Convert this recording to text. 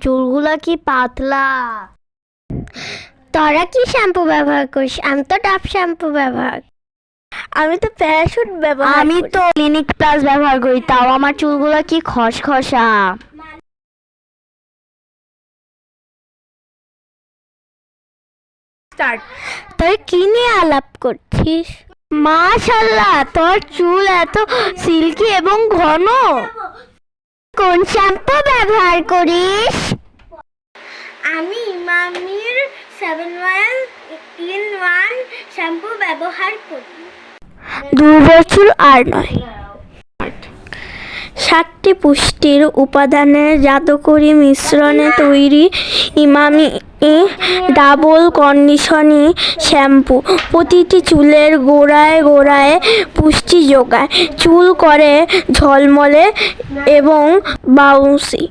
চুলগুলা কি পাতলা। তোরা কি শ্যাম্পু ব্যবহার করিস? আমি তো ডাভ শ্যাম্পু ব্যবহার। আমি তো প্যারাশুট ব্যবহার। আমি তো ক্লিনিক প্লাস ব্যবহার করি, তাও আমার চুলগুলা কি খসখসা। তুই কি নিয়ে আলাপ করছিস? মাশাআল্লাহ, তোর চুল এত সিল্কি এবং ঘন। কোন শ্যাম্পু ব্যবহার করিস? আমি মামির 7-in-1 শ্যাম্পু ব্যবহার করি। দুর্বল চুল আর নয়। 7টি পুষ্টির উপাদানের জাদুকরী মিশ্রণে তৈরি ইমামি ডাবল কন্ডিশনিং শ্যাম্পু প্রতিটি চুলের গোড়ায় গোড়ায় পুষ্টি যোগায়, চুল করে ঝলমলে এবং বাউন্সি।